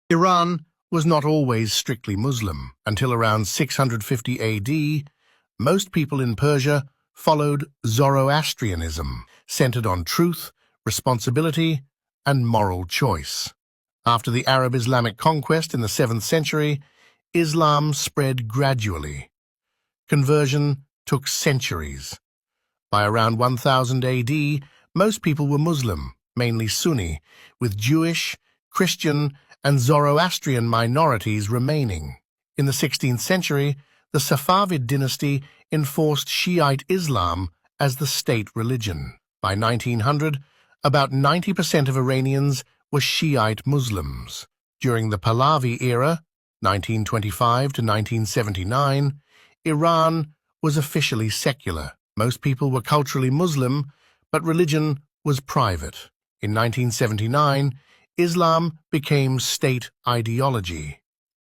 Iran was not always strictly Muslim. Until around 650 AD, most people in Persia followed Zoroastrianism, centered on truth, responsibility, and moral choice. After the Arab-Islamic conquest in the 7th century, Islam spread gradually. Conversion took centuries. By around 1000 AD, most people were Muslim, mainly Sunni, with Jewish, Christian, and Zoroastrian minorities remaining. In the 16th century, the Safavid dynasty enforced Shiite Islam as the state religion. By 1900, about 90% of Iranians were Shiite Muslims. During the Pahlavi era, 1925 to 1979, Iran was officially secular. Most people were culturally Muslim, but religion was private. In 1979, Islam became state ideology.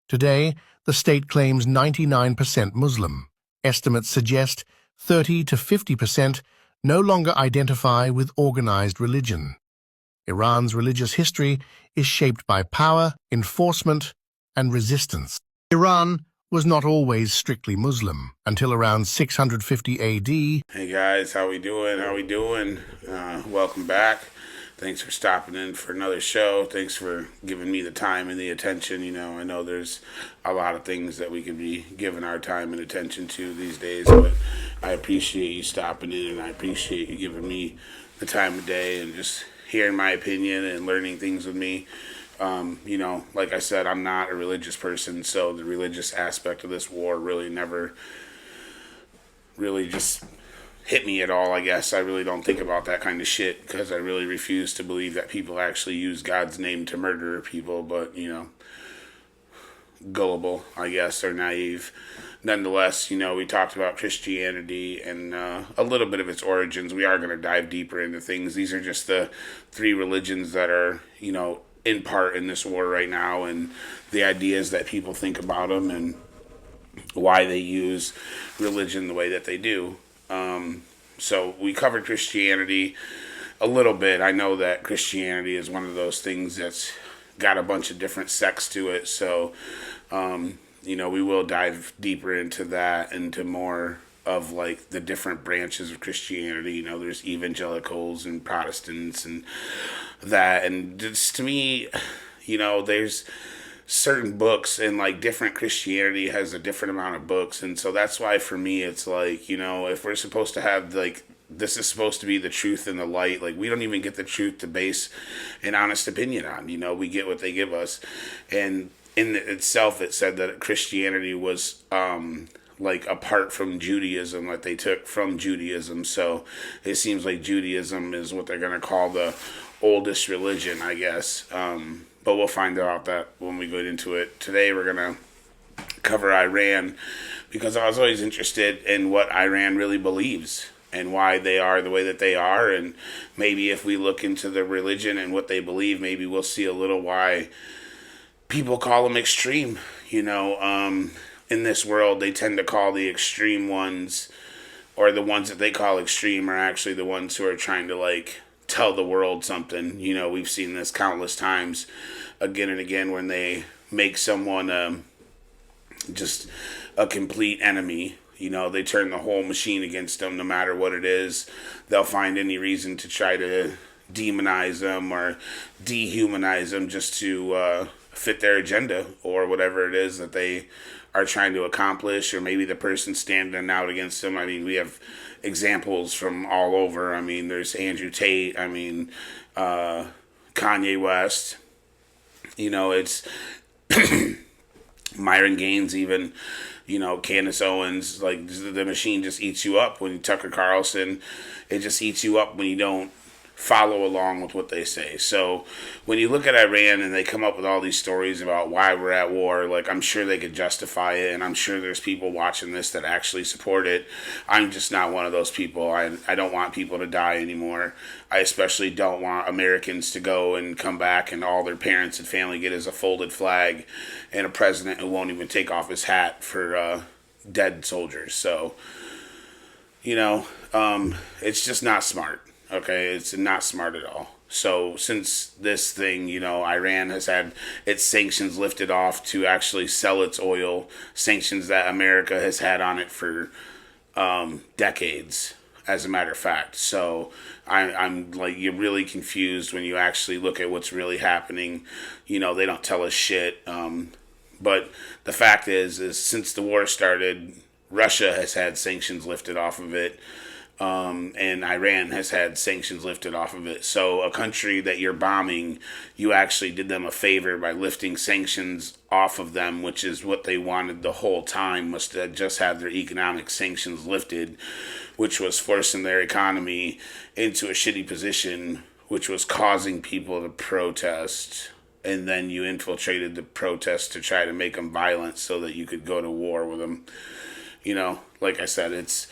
Today, the state claims 99% Muslim. Estimates suggest 30 to 50% no longer identify with organized religion. Iran's religious history is shaped by power, enforcement, and resistance. Iran was not always strictly Muslim until around 650 AD. Hey guys, how we doing? Welcome back. Thanks for stopping in for another show. Thanks for giving me the time and the attention. I know there's a lot of things that we could be giving our time and attention to these days, but I appreciate you stopping in, and I appreciate you giving me the time of day and just hearing my opinion and learning things with me. Like I said, I'm not a religious person, so the religious aspect of this war really never really just hit me at all, I guess. I really don't think about that kind of shit because I really refuse to believe that people actually use God's name to murder people, but, gullible, I guess, or naive. Nonetheless, we talked about Christianity and a little bit of its origins. We are going to dive deeper into things. These are just the three religions that are, in part in this war right now, and the ideas that people think about them and why they use religion the way that they do. So we covered Christianity a little bit. I know that Christianity is one of those things that's got a bunch of different sects to it. So, we will dive deeper into that, into more of like the different branches of Christianity. There's evangelicals and Protestants and that. And just to me, there's certain books, and like different Christianity has a different amount of books, and so that's why for me it's like, if we're supposed to have like, this is supposed to be the truth and the light, like we don't even get the truth to base an honest opinion on. We get what they give us, and in itself it said that Christianity was like apart from Judaism, that they took from Judaism. So it seems like Judaism is what they're going to call the oldest religion, I guess. But we'll find out that when we get into it. Today we're going to cover Iran, because I was always interested in what Iran really believes and why they are the way that they are. And maybe if we look into the religion and what they believe, maybe we'll see a little why people call them extreme. In this world, they tend to call the extreme ones, or the ones that they call extreme, are actually the ones who are trying to like tell the world something. We've seen this countless times, again and again, when they make someone just a complete enemy. They turn the whole machine against them, no matter what it is. They'll find any reason to try to demonize them or dehumanize them just to fit their agenda or whatever it is that they are trying to accomplish, or maybe the person standing out against them. I mean, we have examples from all over. I mean, there's Andrew Tate. I mean, Kanye West. It's Myron Gaines, even. Candace Owens. Like, the machine just eats you up. When Tucker Carlson, it just eats you up when you don't follow along with what they say. So when you look at Iran and they come up with all these stories about why we're at war, like, I'm sure they could justify it, and I'm sure there's people watching this that actually support it. I'm just not one of those people. I don't want people to die anymore. I especially don't want Americans to go and come back and all their parents and family get is a folded flag and a president who won't even take off his hat for dead soldiers. So, it's just not smart. Okay, it's not smart at all. So since this thing, Iran has had its sanctions lifted off to actually sell its oil, sanctions that America has had on it for decades, as a matter of fact. So I'm like, you're really confused when you actually look at what's really happening. They don't tell us shit. But the fact is since the war started, Russia has had sanctions lifted off of it. And Iran has had sanctions lifted off of it. So a country that you're bombing, you actually did them a favor by lifting sanctions off of them, which is what they wanted the whole time, was to just have their economic sanctions lifted, which was forcing their economy into a shitty position, which was causing people to protest. And then you infiltrated the protests to try to make them violent so that you could go to war with them. Like I said, it's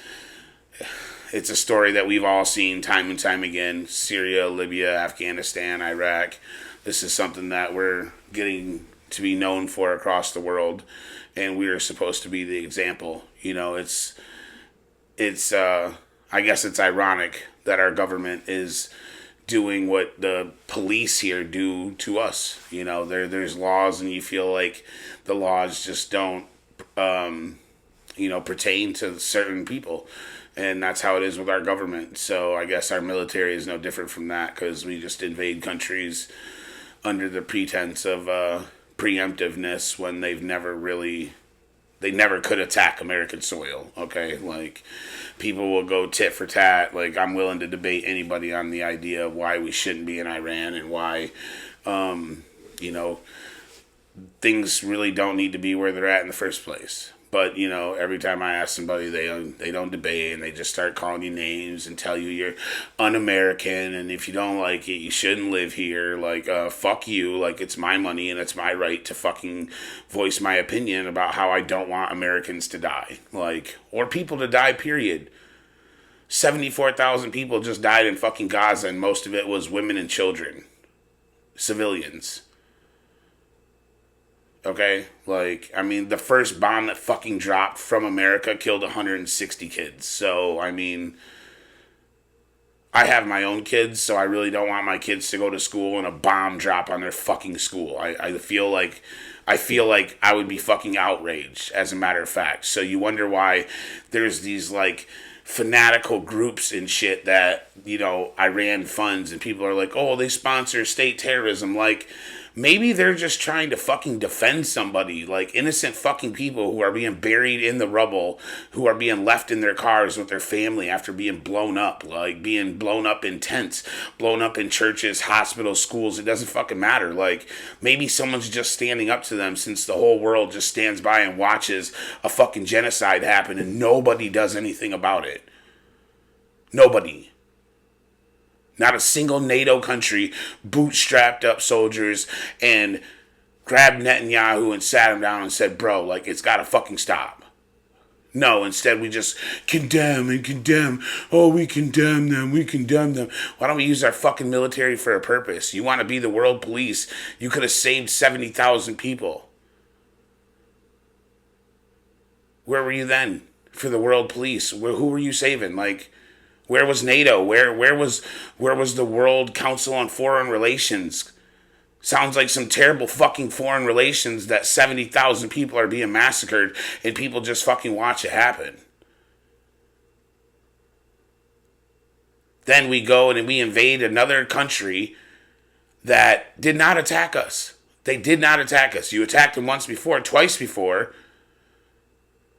a story that we've all seen time and time again. Syria, Libya, Afghanistan, Iraq. This is something that we're getting to be known for across the world, and we are supposed to be the example. I guess it's ironic that our government is doing what the police here do to us. There's laws, and you feel like the laws just don't, pertain to certain people. And that's how it is with our government. So I guess our military is no different from that, because we just invade countries under the pretense of preemptiveness when they never could attack American soil, okay? Like, people will go tit for tat. Like, I'm willing to debate anybody on the idea of why we shouldn't be in Iran and why, things really don't need to be where they're at in the first place. But, every time I ask somebody, they don't debate, and they just start calling you names and tell you you're un-American, and if you don't like it, you shouldn't live here. Like, fuck you. Like, it's my money, and it's my right to fucking voice my opinion about how I don't want Americans to die. Like, or people to die, period. 74,000 people just died in fucking Gaza, and most of it was women and children. Civilians. Okay? Like, I mean, the first bomb that fucking dropped from America killed 160 kids. So, I mean, I have my own kids, so I really don't want my kids to go to school and a bomb drop on their fucking school. I feel like I would be fucking outraged, as a matter of fact. So you wonder why there's these, like, fanatical groups and shit that, Iran funds, and people are like, oh, they sponsor state terrorism. Like, maybe they're just trying to fucking defend somebody, like innocent fucking people who are being buried in the rubble, who are being left in their cars with their family after being blown up, like being blown up in tents, blown up in churches, hospitals, schools. It doesn't fucking matter. Like, maybe someone's just standing up to them, since the whole world just stands by and watches a fucking genocide happen and nobody does anything about it. Nobody. Not a single NATO country bootstrapped up soldiers and grabbed Netanyahu and sat him down and said, bro, like, it's gotta fucking stop. No, instead we just condemn and condemn. Oh, we condemn them. Why don't we use our fucking military for a purpose? You want to be the world police? You could have saved 70,000 people. Where were you then for the world police? Who were you saving? Like, where was NATO? Where was the World Council on Foreign Relations? Sounds like some terrible fucking foreign relations that 70,000 people are being massacred and people just fucking watch it happen. Then we go and we invade another country that did not attack us. They did not attack us. You attacked them once before, twice before,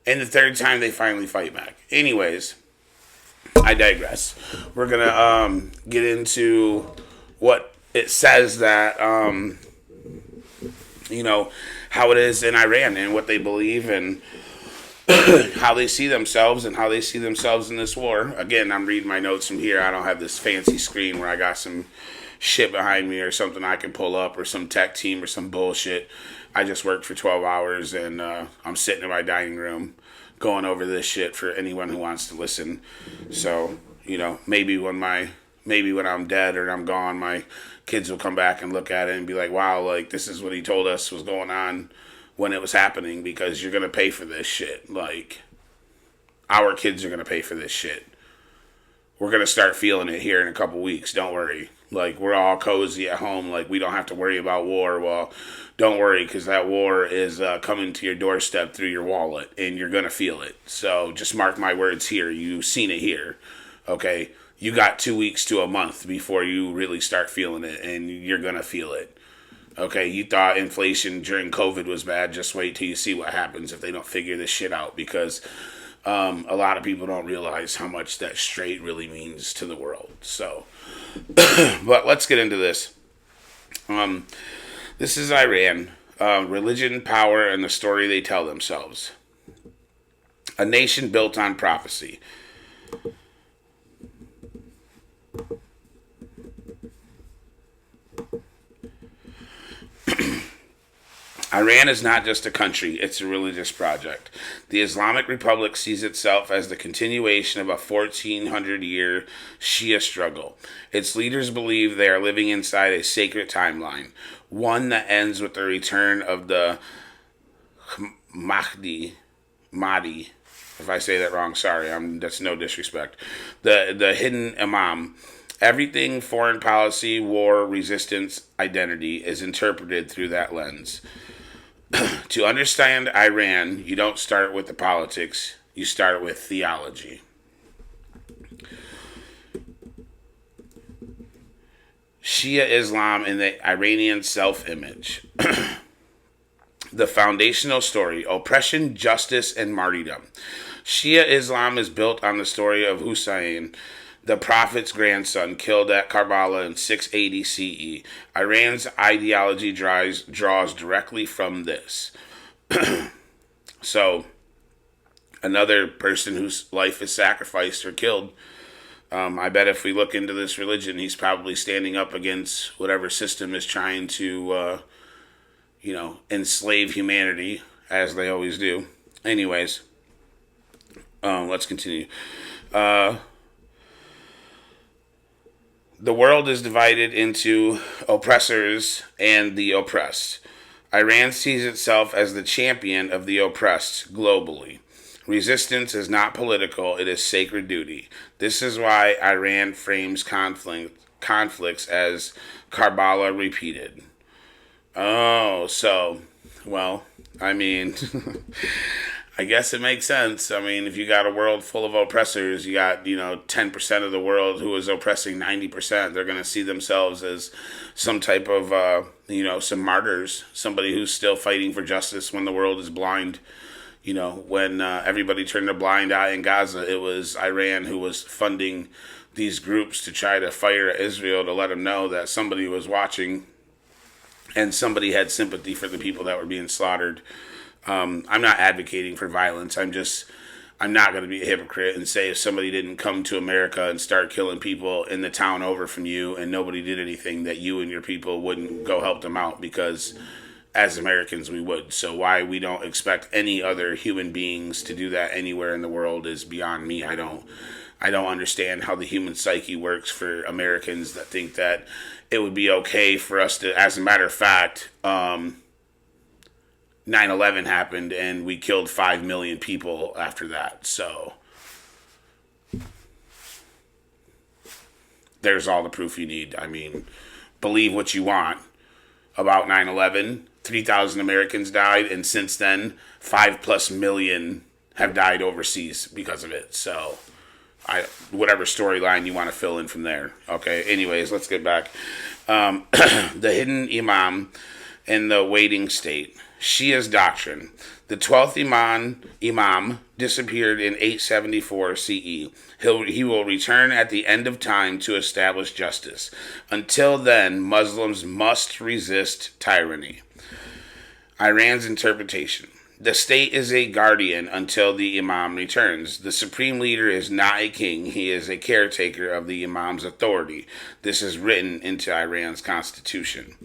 and the third time they finally fight back. Anyways, I digress. We're going to get into what it says that, how it is in Iran and what they believe and how they see themselves and how they see themselves in this war. Again, I'm reading my notes from here. I don't have this fancy screen where I got some shit behind me or something I can pull up or some tech team or some bullshit. I just worked for 12 hours and I'm sitting in my dining room going over this shit for anyone who wants to listen. So, maybe when I'm dead or I'm gone, my kids will come back and look at it and be like, wow, like, this is what he told us was going on when it was happening, because you're going to pay for this shit. Like, our kids are going to pay for this shit. We're going to start feeling it here in a couple weeks. Don't worry. Like, we're all cozy at home. Like, we don't have to worry about war. Well, don't worry, because that war is coming to your doorstep through your wallet, and you're going to feel it. So just mark my words here. You've seen it here. Okay? You got 2 weeks to a month before you really start feeling it, and you're going to feel it. Okay, you thought inflation during COVID was bad. Just wait till you see what happens if they don't figure this shit out, because a lot of people don't realize how much that straight really means to the world. So, but let's get into this. This is Iran. Religion, power, and the story they tell themselves. A nation built on prophecy. Iran is not just a country, it's a religious project. The Islamic Republic sees itself as the continuation of a 1400-year Shia struggle. Its leaders believe they are living inside a sacred timeline, one that ends with the return of the Mahdi, if I say that wrong, sorry, that's no disrespect. The hidden imam. Everything foreign policy, war, resistance, identity is interpreted through that lens. To understand Iran, you don't start with the politics, you start with theology. Shia Islam and the Iranian self-image. The foundational story: oppression, justice, and martyrdom. Shia Islam is built on the story of Hussein, the Prophet's grandson, killed at Karbala in 680 CE. Iran's ideology draws directly from this. So, another person whose life is sacrificed or killed. I bet if we look into this religion, he's probably standing up against whatever system is trying to, enslave humanity, as they always do. Anyways, let's continue. The world is divided into oppressors and the oppressed. Iran sees itself as the champion of the oppressed globally. Resistance is not political, it is sacred duty. This is why Iran frames conflicts as Karbala repeated. Oh, so, well, I mean, I guess it makes sense. I mean, if you got a world full of oppressors, you got, 10% of the world who is oppressing 90%, they're going to see themselves as some type of, some martyrs, somebody who's still fighting for justice when the world is blind. When everybody turned a blind eye in Gaza, it was Iran who was funding these groups to try to fire at Israel to let them know that somebody was watching and somebody had sympathy for the people that were being slaughtered. I'm not advocating for violence. I'm not going to be a hypocrite and say if somebody didn't come to America and start killing people in the town over from you and nobody did anything, that you and your people wouldn't go help them out, because as Americans we would. So why we don't expect any other human beings to do that anywhere in the world is beyond me. I don't understand how the human psyche works for Americans that think that it would be okay for us to, as a matter of fact, 9/11 happened and we killed 5 million people after that. So there's all the proof you need. I mean, believe what you want about 9/11. 3,000 Americans died, and since then, 5+ million have died overseas because of it. So, whatever storyline you want to fill in from there. Okay, anyways, let's get back. The hidden imam and the waiting state. Shia's doctrine. The 12th imam disappeared in 874 CE. He will return at the end of time to establish justice. Until then, Muslims must resist tyranny. Iran's interpretation. The state is a guardian until the imam returns. The supreme leader is not a king. He is a caretaker of the imam's authority. This is written into Iran's constitution.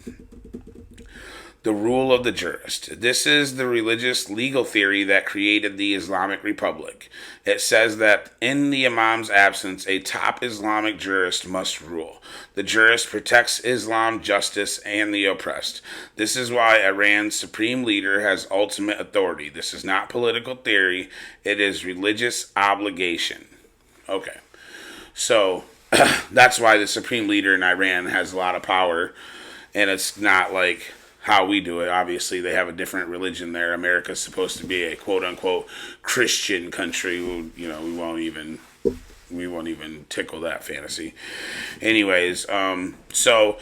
The rule of the jurist. This is the religious legal theory that created the Islamic Republic. It says that in the imam's absence, a top Islamic jurist must rule. The jurist protects Islam, justice, and the oppressed. This is why Iran's supreme leader has ultimate authority. This is not political theory. It is religious obligation. Okay. So, That's why the supreme leader in Iran has a lot of power, and it's not like how we do it. Obviously, they have a different religion there. America's supposed to be a quote unquote Christian country. We won't even tickle that fantasy. Anyways, so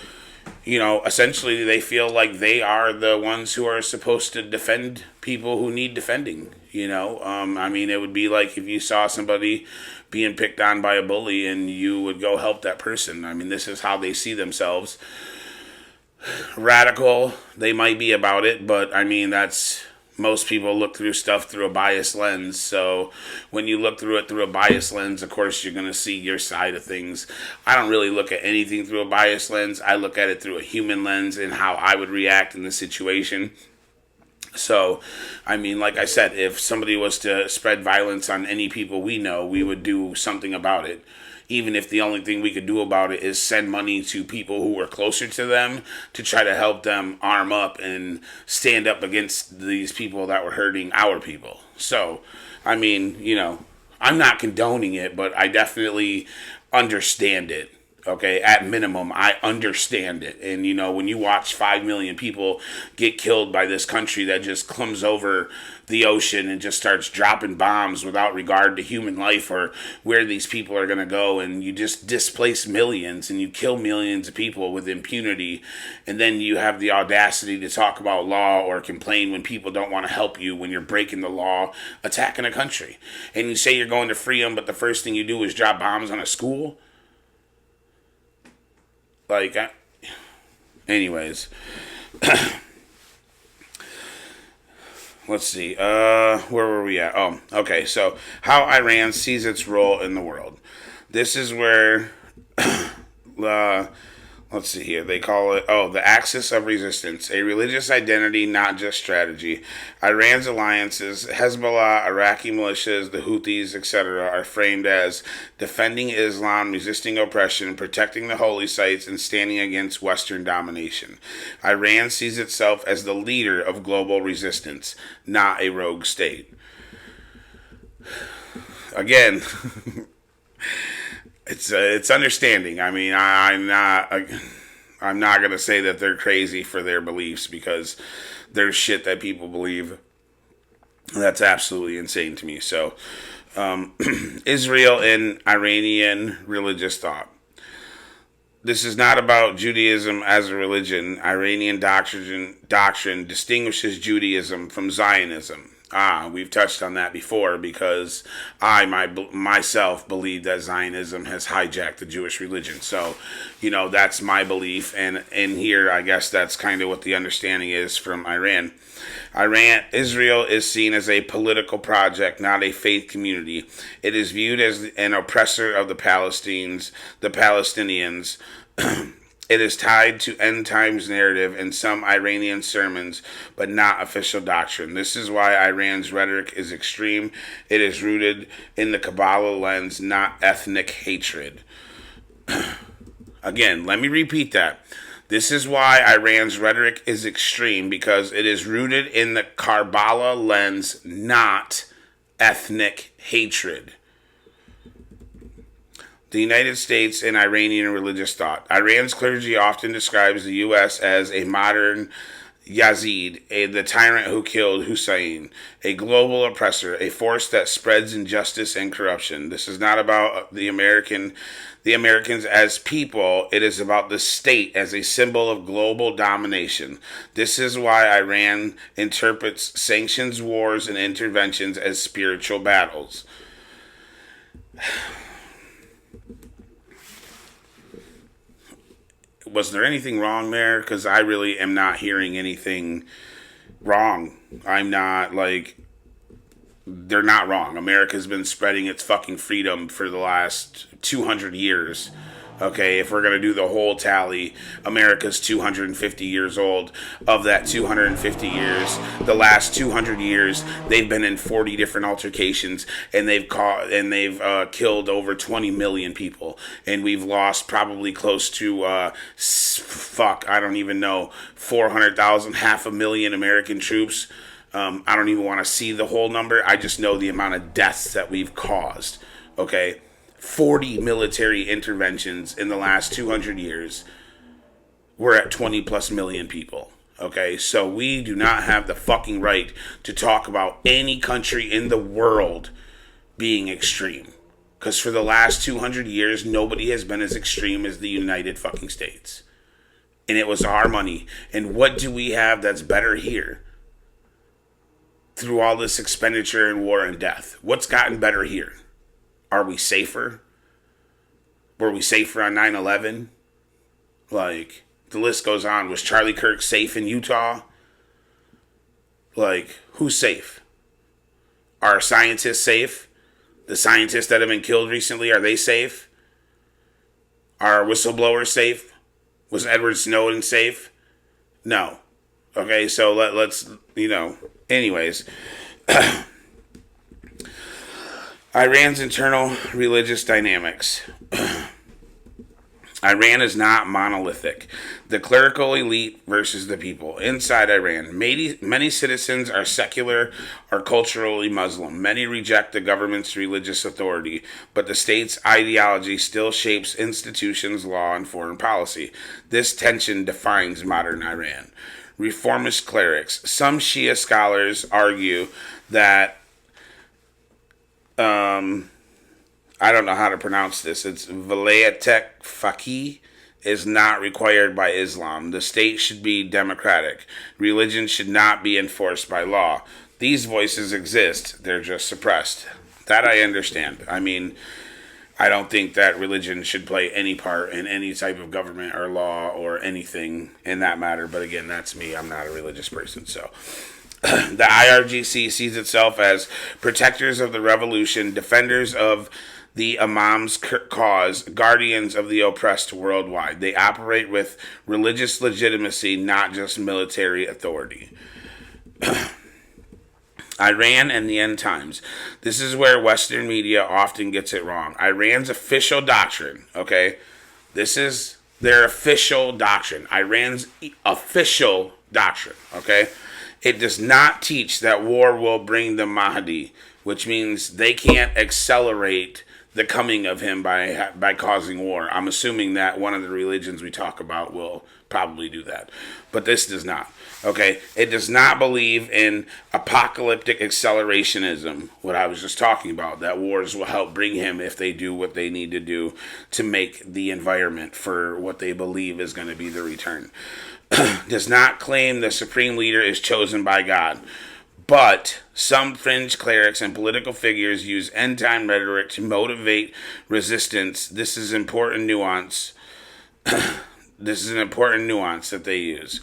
essentially they feel like they are the ones who are supposed to defend people who need defending. I mean, it would be like if you saw somebody being picked on by a bully and you would go help that person. I mean, this is how they see themselves. Radical, they might be about it, but I mean, most people look through stuff through a biased lens. So when you look through it through a biased lens, of course, you're going to see your side of things. I don't really look at anything through a biased lens. I look at it through a human lens and how I would react in the situation. So, I mean, like I said, if somebody was to spread violence on any people we know, we would do something about it. Even if the only thing we could do about it is send money to people who are closer to them to try to help them arm up and stand up against these people that were hurting our people. So, I mean, I'm not condoning it, but I definitely understand it. Okay, at minimum, I understand it. And, when you watch 5 million people get killed by this country that just comes over the ocean and just starts dropping bombs without regard to human life or where these people are going to go, and you just displace millions and you kill millions of people with impunity, and then you have the audacity to talk about law or complain when people don't want to help you when you're breaking the law, attacking a country. And you say you're going to free them, but the first thing you do is drop bombs on a school? Anyways, let's see. Where were we at? Oh, okay. So, how Iran sees its role in the world. This is where, let's see here. They call it, the axis of resistance, a religious identity, not just strategy. Iran's alliances, Hezbollah, Iraqi militias, the Houthis, etc., are framed as defending Islam, resisting oppression, protecting the holy sites, and standing against Western domination. Iran sees itself as the leader of global resistance, not a rogue state. Again, it's understanding. I mean, I'm not gonna say that they're crazy for their beliefs, because there's shit that people believe that's absolutely insane to me. So, Israel and Iranian religious thought. This is not about Judaism as a religion. Iranian doctrine distinguishes Judaism from Zionism. We've touched on that before, because I myself believe that Zionism has hijacked the Jewish religion. So, that's my belief. And in here, I guess that's kind of what the understanding is from Iran. Israel is seen as a political project, not a faith community. It is viewed as an oppressor of the Palestinians. It is tied to end times narrative in some Iranian sermons, but not official doctrine. This is why Iran's rhetoric is extreme. It is rooted in the Kabbalah lens, not ethnic hatred. Again, let me repeat that. This is why Iran's rhetoric is extreme, because it is rooted in the Kabbalah lens, not ethnic hatred. The United States and Iranian religious thought. Iran's clergy often describes the U.S. as a modern Yazid, the tyrant who killed Hussein, a global oppressor, a force that spreads injustice and corruption. This is not about the Americans as people. It is about the state as a symbol of global domination. This is why Iran interprets sanctions, wars, and interventions as spiritual battles. Was there anything wrong there? Because I really am not hearing anything wrong. I'm not, they're not wrong. America's been spreading its fucking freedom for the last 200 years. Okay, if we're going to do the whole tally, America's 250 years old. Of that 250 years, the last 200 years, they've been in 40 different altercations, and they've killed over 20 million people, and we've lost probably close to I don't even know, 400,000, 500,000 American troops. I don't even want to see the whole number. I just know the amount of deaths that we've caused. Okay. 40 military interventions in the last 200 years. We're at 20 plus million people. Okay, so we do not have the fucking right to talk about any country in the world being extreme. Because for the last 200 years, nobody has been as extreme as the United fucking States. And it was our money. And what do we have that's better here? Through all this expenditure and war and death. What's gotten better here? Are we safer? Were we safer on 9/11? Like, the list goes on. Was Charlie Kirk safe in Utah? Like, who's safe? Are scientists safe? The scientists that have been killed recently, are they safe? Are whistleblowers safe? Was Edward Snowden safe? No. Okay, so let's, anyways. Iran's internal religious dynamics. Iran is not monolithic. The clerical elite versus the people. Inside Iran, many citizens are secular or culturally Muslim. Many reject the government's religious authority, but the state's ideology still shapes institutions, law, and foreign policy. This tension defines modern Iran. Reformist clerics. Some Shia scholars argue that I don't know how to pronounce this. It's Vilayat Faqih is not required by Islam. The state should be democratic. Religion should not be enforced by law. These voices exist. They're just suppressed. That I understand. I mean, I don't think that religion should play any part in any type of government or law or anything in that matter. But again, that's me. I'm not a religious person, so... The IRGC sees itself as protectors of the revolution, defenders of the Imam's cause, guardians of the oppressed worldwide. They operate with religious legitimacy, not just military authority. Iran and the end times. This is where Western media often gets it wrong. Iran's official doctrine, okay? This is their official doctrine. Iran's official doctrine, okay? It does not teach that war will bring the Mahdi, which means they can't accelerate the coming of him by causing war. I'm assuming that one of the religions we talk about will probably do that. But this does not. Okay? It does not believe in apocalyptic accelerationism, what I was just talking about, that wars will help bring him if they do what they need to do to make the environment for what they believe is going to be the return. Does not claim the supreme leader is chosen by God. But some fringe clerics and political figures use end-time rhetoric to motivate resistance. This is important nuance. This is an important nuance that they use.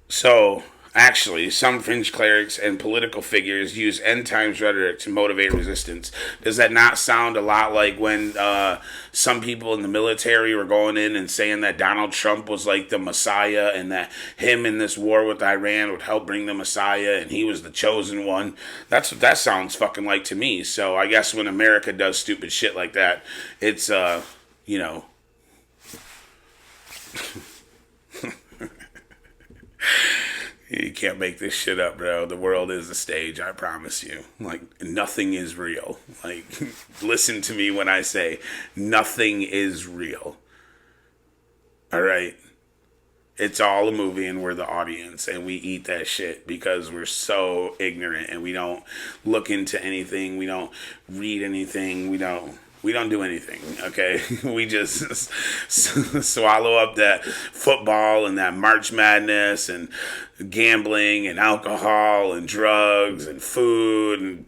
So, actually, some fringe clerics and political figures use end times rhetoric to motivate resistance. Does that not sound a lot like when some people in the military were going in and saying that Donald Trump was like the Messiah and that him in this war with Iran would help bring the Messiah and he was the chosen one? That's what that sounds fucking like to me. So I guess when America does stupid shit like that, it's, You can't make this shit up, bro. The world is a stage, I promise you. Like, nothing is real. Like, listen to me when I say nothing is real. Alright? It's all a movie and we're the audience and we eat that shit because we're so ignorant and we don't look into anything. We don't read anything. We don't do anything, okay? We just swallow up that football and that March Madness and gambling and alcohol and drugs and food.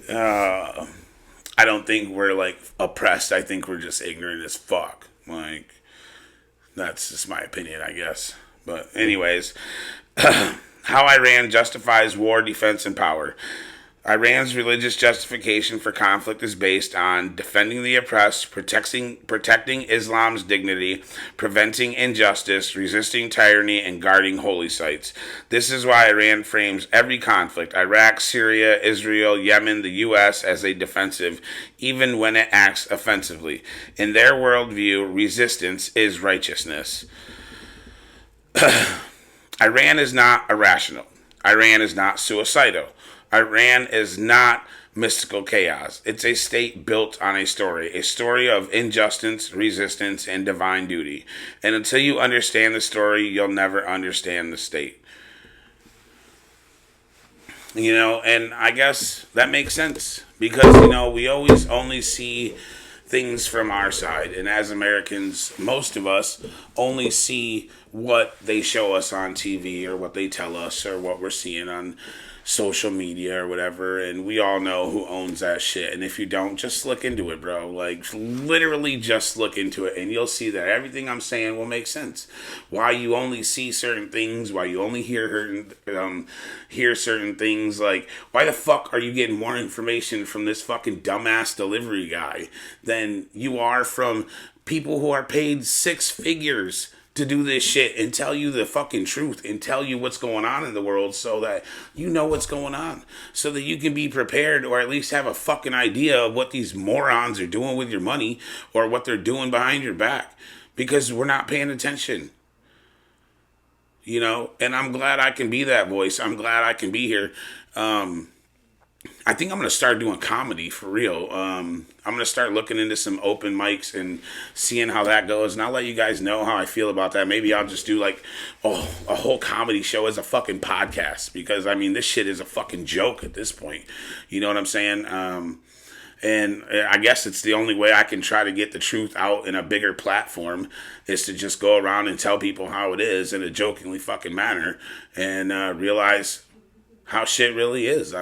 And I don't think we're, like, oppressed. I think we're just ignorant as fuck. Like, that's just my opinion, I guess. But anyways, how Iran justifies war, defense, and power. Iran's religious justification for conflict is based on defending the oppressed, protecting Islam's dignity, preventing injustice, resisting tyranny, and guarding holy sites. This is why Iran frames every conflict, Iraq, Syria, Israel, Yemen, the U.S., as a defensive, even when it acts offensively. In their worldview, resistance is righteousness. Iran is not irrational. Iran is not suicidal. Iran is not mystical chaos. It's a state built on a story of injustice, resistance, and divine duty. And until you understand the story, you'll never understand the state. And I guess that makes sense because, we always only see things from our side. And as Americans, most of us only see what they show us on TV or what they tell us or what we're seeing on social media or whatever, and we all know who owns that shit. And if you don't, just look into it, bro. Like, literally just look into it, and you'll see that everything I'm saying will make sense. Why you only see certain things, why you only hear certain things. Like, why the fuck are you getting more information from this fucking dumbass delivery guy than you are from people who are paid six figures to do this shit and tell you the fucking truth and tell you what's going on in the world so that you know what's going on, so that you can be prepared or at least have a fucking idea of what these morons are doing with your money or what they're doing behind your back, because we're not paying attention. And I'm glad I can be that voice. I'm glad I can be here. I think I'm going to start doing comedy for real. I'm going to start looking into some open mics and seeing how that goes. And I'll let you guys know how I feel about that. Maybe I'll just do like a whole comedy show as a fucking podcast. Because, this shit is a fucking joke at this point. You know what I'm saying? And I guess it's the only way I can try to get the truth out in a bigger platform is to just go around and tell people how it is in a jokingly fucking manner and realize how shit really is.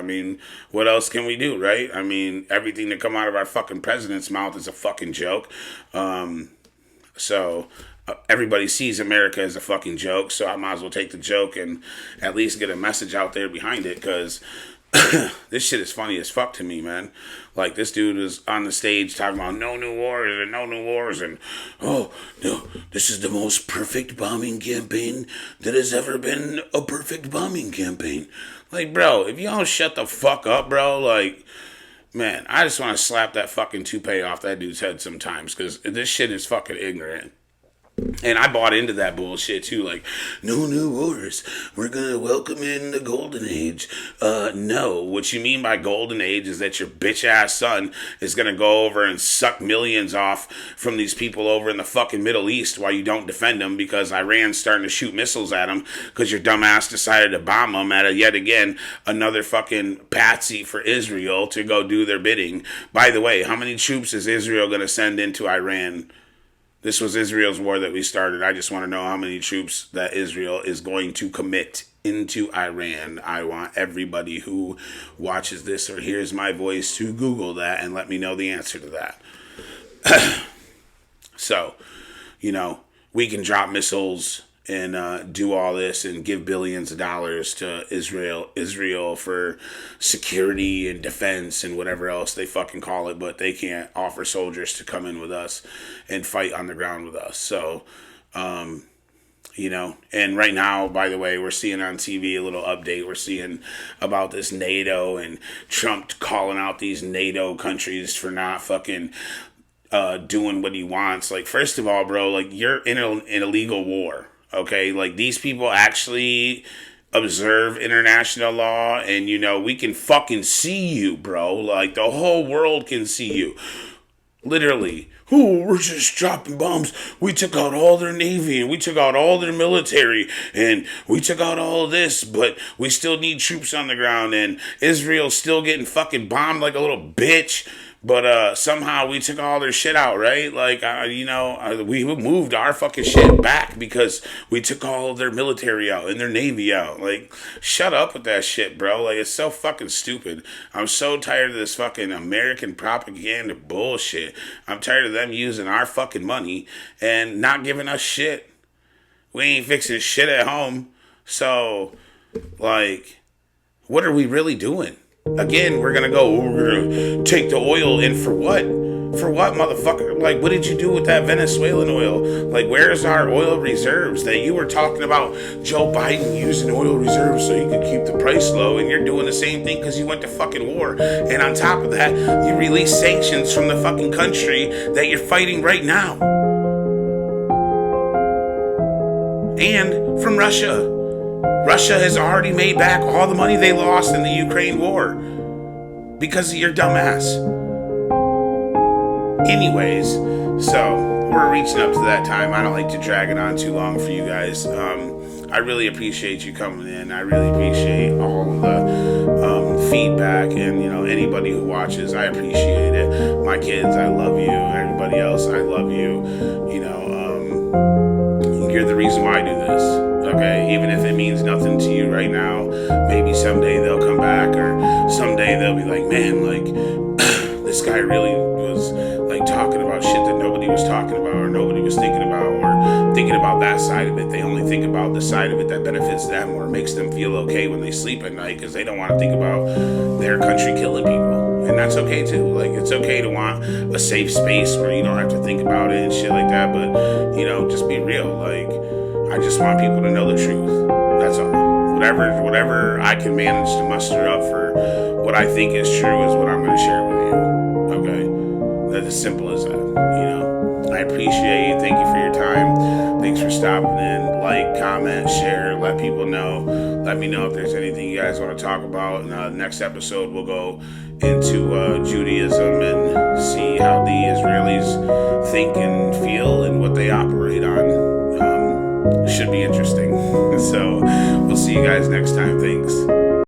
What else can we do, right? Everything that come out of our fucking president's mouth is a fucking joke. So everybody sees America as a fucking joke, so I might as well take the joke and at least get a message out there behind it, because this shit is funny as fuck to me, man. Like, this dude was on the stage talking about no new wars and no new wars and, oh, no, this is the most perfect bombing campaign that has ever been a perfect bombing campaign. Like, bro, if you don't shut the fuck up, bro, like, man, I just want to slap that fucking toupee off that dude's head sometimes, because this shit is fucking ignorant. And I bought into that bullshit too, like, no new wars, we're gonna welcome in the golden age. No, what you mean by golden age is that your bitch ass son is gonna go over and suck millions off from these people over in the fucking Middle East while you don't defend them because Iran's starting to shoot missiles at them because your dumb ass decided to bomb them at yet again another fucking patsy for Israel to go do their bidding. By the way, how many troops is Israel gonna send into Iran? This was Israel's war that we started. I just want to know how many troops that Israel is going to commit into Iran. I want everybody who watches this or hears my voice to Google that and let me know the answer to that. So, we can drop missiles and do all this and give billions of dollars to Israel for security and defense and whatever else they fucking call it, but they can't offer soldiers to come in with us and fight on the ground with us. So, and right now, by the way, we're seeing on TV a little update. We're seeing about this NATO and Trump calling out these NATO countries for not fucking doing what he wants. Like, first of all, bro, like, you're in an illegal war. Okay, like, these people actually observe international law, and, we can fucking see you, bro. Like, the whole world can see you. Literally. Oh, we're just dropping bombs. We took out all their navy, and we took out all their military, and we took out all of this, but we still need troops on the ground, and Israel's still getting fucking bombed like a little bitch. But somehow we took all their shit out, right? Like, we moved our fucking shit back because we took all of their military out and their navy out. Like, shut up with that shit, bro. Like, it's so fucking stupid. I'm so tired of this fucking American propaganda bullshit. I'm tired of them using our fucking money and not giving us shit. We ain't fixing shit at home. So, like, what are we really doing? Again, we're gonna take the oil in for what? For what, motherfucker? Like, what did you do with that Venezuelan oil? Like, where's our oil reserves that you were talking about Joe Biden using oil reserves so you could keep the price low, and you're doing the same thing because you went to fucking war. And on top of that, you release sanctions from the fucking country that you're fighting right now. And from Russia. Russia has already made back all the money they lost in the Ukraine war. because of your dumbass. Anyways, so we're reaching up to that time. I don't like to drag it on too long for you guys. I really appreciate you coming in. I really appreciate all of the feedback, and anybody who watches, I appreciate it. My kids, I love you. Everybody else, I love you. You're the reason why I do this. Okay, even if it means nothing to you right now, maybe someday they'll come back, or someday they'll be like, man, like this guy really was like talking about shit that nobody was talking about, or nobody was thinking about, or thinking about that side of it. They only think about the side of it that benefits them or makes them feel okay when they sleep at night, because they don't want to think about their country killing people. And that's okay too. Like, it's okay to want a safe space where you don't have to think about it and shit like that, but just be real. Like, I just want people to know the truth. That's all. Whatever I can manage to muster up for what I think is true is what I'm going to share with you. Okay? That's as simple as that. I appreciate you. Thank you for your time. Thanks for stopping in. Like, comment, share, let people know. Let me know if there's anything you guys want to talk about. In the next episode, we'll go into Judaism and see how the Israelis think and feel and what they operate on. Should be interesting. So we'll see you guys next time. Thanks.